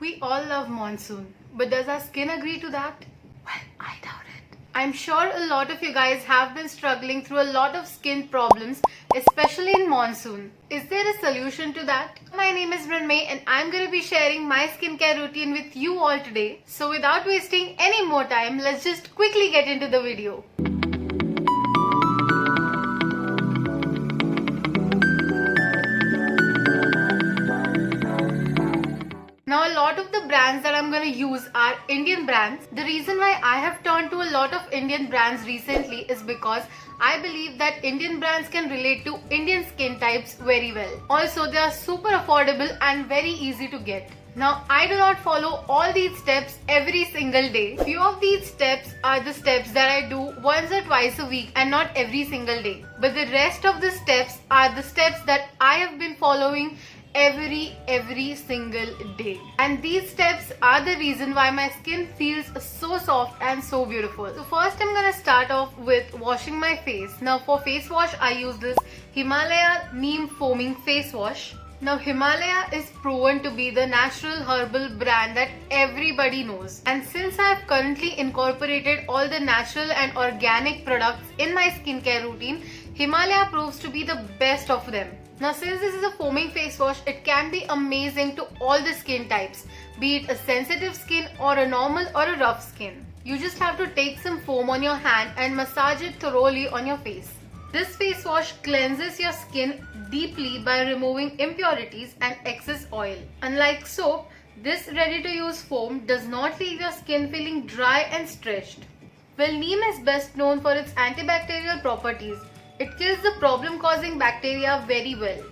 We all love monsoon, but does our skin agree to that? Well, I doubt it. I'm sure a lot of you guys have been struggling through a lot of skin problems, especially in monsoon. Is there a solution to that? My name is Mrinmay and I'm going to be sharing my skincare routine with you all today. So without wasting any more time, let's just quickly get into the video. Now a lot of the brands that I'm going to use are Indian brands. The reason why I have turned to a lot of Indian brands recently is because I believe that Indian brands can relate to Indian skin types very well. Also, they are super affordable and very easy to get. Now, I do not follow all these steps every single day. Few of these steps are the steps that I do once or twice a week and not every single day. But the rest of the steps are the steps that I have been following every single day, and these steps are the reason why my skin feels so soft and so beautiful. So first I'm gonna start off with washing my face. Now for face wash I use this Himalaya Neem Foaming Face Wash. Now Himalaya is proven to be the natural herbal brand that everybody knows, and since I have currently incorporated all the natural and organic products in my skincare routine, Himalaya proves to be the best of them. Now since this is a foaming face wash, it can be amazing to all the skin types, be it a sensitive skin or a normal or a rough skin. You just have to take some foam on your hand and massage it thoroughly on your face. This face wash cleanses your skin deeply by removing impurities and excess oil. Unlike soap, this ready to use foam does not leave your skin feeling dry and stretched. Well, neem is best known for its antibacterial properties. It kills the problem-causing bacteria very well.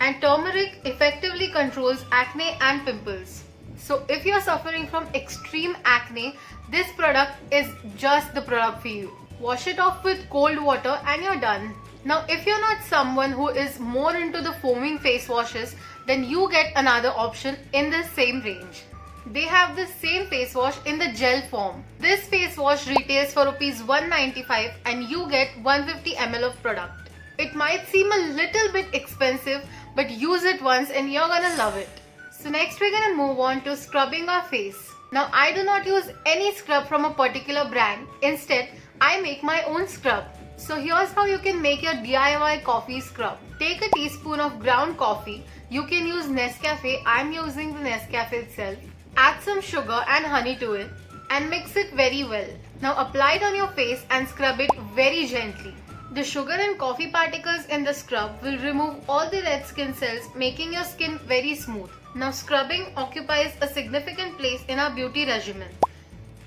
And turmeric effectively controls acne and pimples. So if you are suffering from extreme acne, this product is just the product for you. Wash it off with cold water and you're done. Now if you're not someone who is more into the foaming face washes, then you get another option in the same range. They have the same face wash in the gel form. This face wash retails for Rs 195 and you get 150 ml of product. It might seem a little bit expensive, but use it once and you're gonna love it. So next we're gonna move on to scrubbing our face. Now I do not use any scrub from a particular brand. Instead, I make my own scrub. So here's how you can make your DIY coffee scrub. Take a teaspoon of ground coffee. You can use Nescafe. I'm using the Nescafe itself. Add some sugar and honey to it and mix it very well. Now apply it on your face and scrub it very gently. The sugar and coffee particles in the scrub will remove all the dead skin cells, making your skin very smooth. Now scrubbing occupies a significant place in our beauty regimen.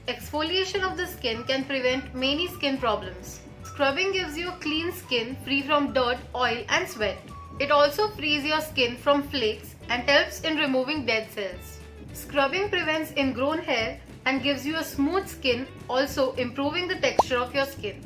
Exfoliation of the skin can prevent many skin problems. Scrubbing gives you a clean skin free from dirt, oil and sweat. It also frees your skin from flakes and helps in removing dead cells. Scrubbing prevents ingrown hair and gives you a smooth skin, also improving the texture of your skin.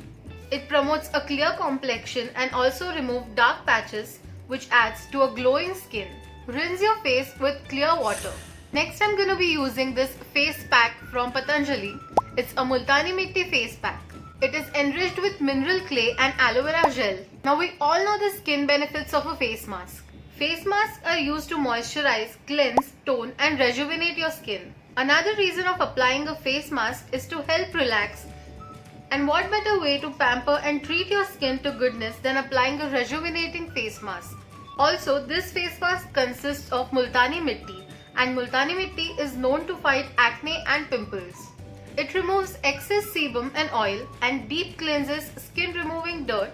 It promotes a clear complexion and also removes dark patches, which adds to a glowing skin. Rinse your face with clear water. Next I'm going to be using this face pack from Patanjali. It's a Multani Mitti face pack. It is enriched with mineral clay and aloe vera gel. Now we all know the skin benefits of a face mask. Face masks are used to moisturize, cleanse, tone and rejuvenate your skin. Another reason of applying a face mask is to help relax. And what better way to pamper and treat your skin to goodness than applying a rejuvenating face mask. Also, this face mask consists of Multani Mitti, and Multani Mitti is known to fight acne and pimples. It removes excess sebum and oil and deep cleanses skin, removing dirt,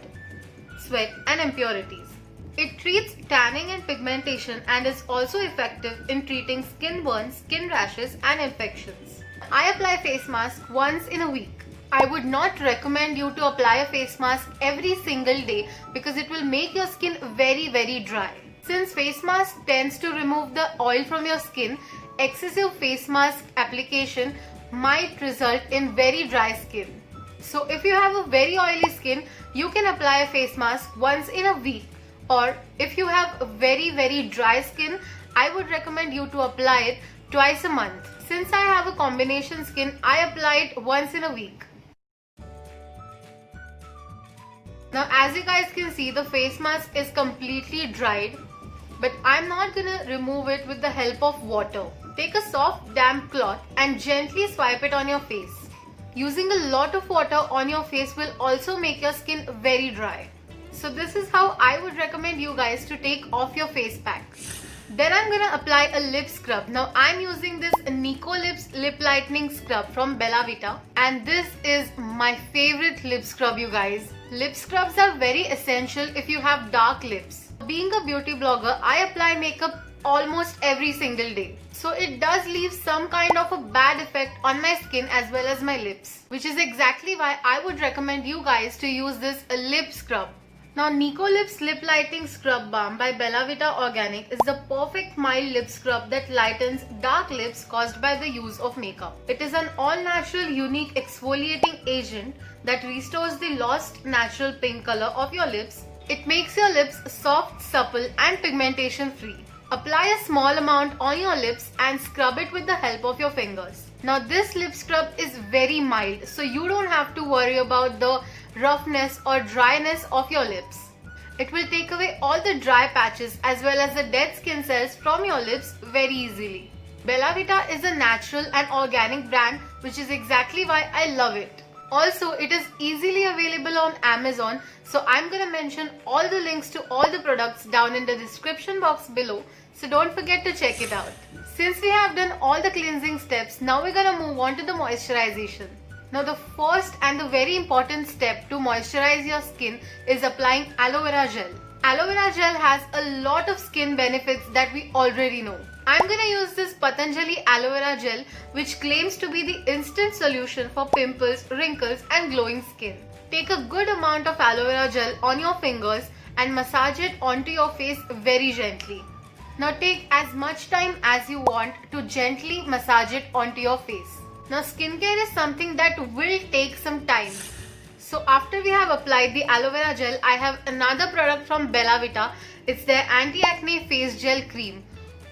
sweat and impurities. It treats tanning and pigmentation and is also effective in treating skin burns, skin rashes and infections. I apply face mask once in a week. I would not recommend you to apply a face mask every single day because it will make your skin very dry. Since face mask tends to remove the oil from your skin, excessive face mask application might result in very dry skin. So if you have a very oily skin, you can apply a face mask once in a week. Or if you have a very dry skin, I would recommend you to apply it twice a month. Since I have a combination skin, I apply it once in a week. Now as you guys can see, the face mask is completely dried, but I'm not gonna remove it with the help of water. Take a soft damp cloth and gently swipe it on your face. Using a lot of water on your face will also make your skin very dry. So this is how I would recommend you guys to take off your face pack. Then I'm gonna apply a lip scrub. Now I'm using this Nico Lips Lip Lightening Scrub from Bella Vita, and this is my favorite lip scrub, you guys. Lip scrubs are very essential if you have dark lips. Being a beauty blogger, I apply makeup almost every single day. So it does leave some kind of a bad effect on my skin as well as my lips, which is exactly why I would recommend you guys to use this lip scrub. Now Nico Lips Lip Lighting Scrub Balm by Bella Vita Organic is the perfect mild lip scrub that lightens dark lips caused by the use of makeup. It is an all-natural unique exfoliating agent that restores the lost natural pink color of your lips. It makes your lips soft, supple and pigmentation free. Apply a small amount on your lips and scrub it with the help of your fingers. Now this lip scrub is very mild, so you don't have to worry about the roughness or dryness of your lips. It will take away all the dry patches as well as the dead skin cells from your lips very easily. Bella Vita is a natural and organic brand, which is exactly why I love it. Also, it is easily available on Amazon, so I'm gonna mention all the links to all the products down in the description box below, so don't forget to check it out. Since we have done all the cleansing steps, now we're gonna move on to the moisturization. Now the first and the very important step to moisturize your skin is applying aloe vera gel. Aloe vera gel has a lot of skin benefits that we already know. I'm gonna use this Patanjali aloe vera gel, which claims to be the instant solution for pimples, wrinkles and glowing skin. Take a good amount of aloe vera gel on your fingers and massage it onto your face very gently. Now take as much time as you want to gently massage it onto your face. Now skincare is something that will take some time. So after we have applied the aloe vera gel, I have another product from Bella Vita. It's their anti-acne face gel cream.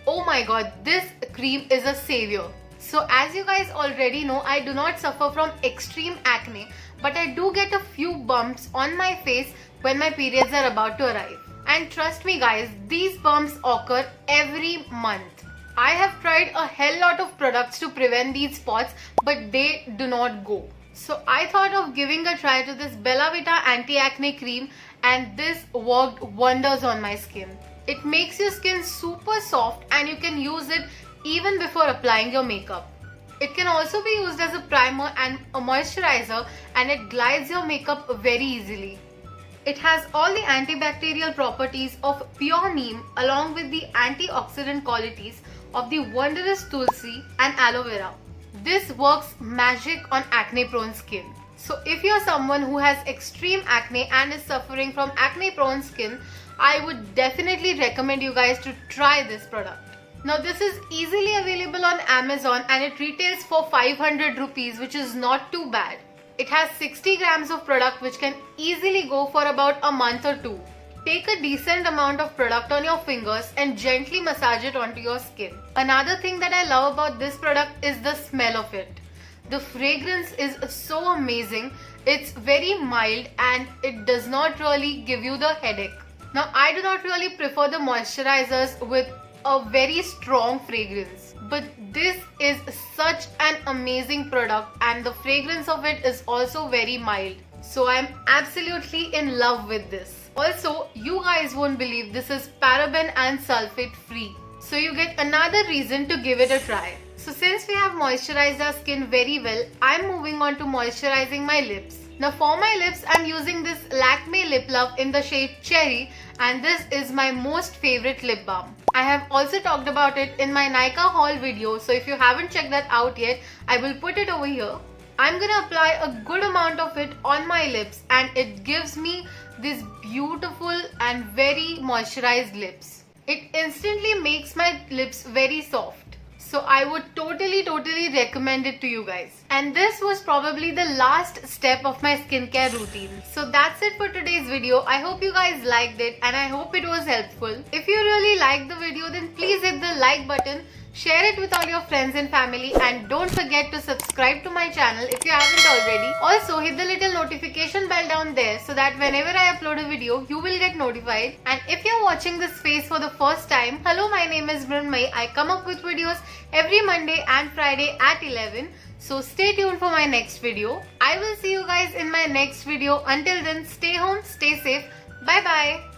Oh my god, this cream is a savior. So as you guys already know, I do not suffer from extreme acne, but I do get a few bumps on my face when my periods are about to arrive. And trust me guys, these bumps occur every month. I have tried a hell lot of products to prevent these spots, but they do not go. So I thought of giving a try to this Bella Vita anti-acne cream, and this worked wonders on my skin. It makes your skin super soft and you can use it even before applying your makeup. It can also be used as a primer and a moisturizer, and it glides your makeup very easily. It has all the antibacterial properties of pure neem along with the antioxidant qualities of the wondrous tulsi and aloe vera. This works magic on acne prone skin. So if you're someone who has extreme acne and is suffering from acne prone skin, I would definitely recommend you guys to try this product. Now this is easily available on Amazon and it retails for 500 rupees, which is not too bad. It has 60 grams of product which can easily go for about a month or two. Take a decent amount of product on your fingers and gently massage it onto your skin. Another thing that I love about this product is the smell of it. The fragrance is so amazing. It's very mild and it does not really give you the headache. Now I do not really prefer the moisturizers with a very strong fragrance, but this is such an amazing product and the fragrance of it is also very mild. So I'm absolutely in love with this. Also, you guys won't believe this is paraben and sulfate free. So you get another reason to give it a try. So since we have moisturized our skin very well, I'm moving on to moisturizing my lips. Now for my lips, I'm using this Lakme Lip Love in the shade Cherry, and this is my most favorite lip balm. I have also talked about it in my Nykaa haul video, so if you haven't checked that out yet, I will put it over here. I'm gonna apply a good amount of it on my lips and it gives me these beautiful and very moisturized lips. It instantly makes my lips very soft. So I would totally recommend it to you guys. And this was probably the last step of my skincare routine. So that's it for today's video. I hope you guys liked it and I hope it was helpful. If you really liked the video, then please hit the like button, share it with all your friends and family, and don't forget to subscribe to my channel if you haven't already. Also hit the little notification bell down there so that whenever I upload a video you will get notified. And if you're watching this space for the first time, hello, my name is Mrunmayee. I come up with videos every Monday and Friday at 11. So stay tuned for my next video. I will see you guys in my next video. Until then, stay home, stay safe. Bye bye.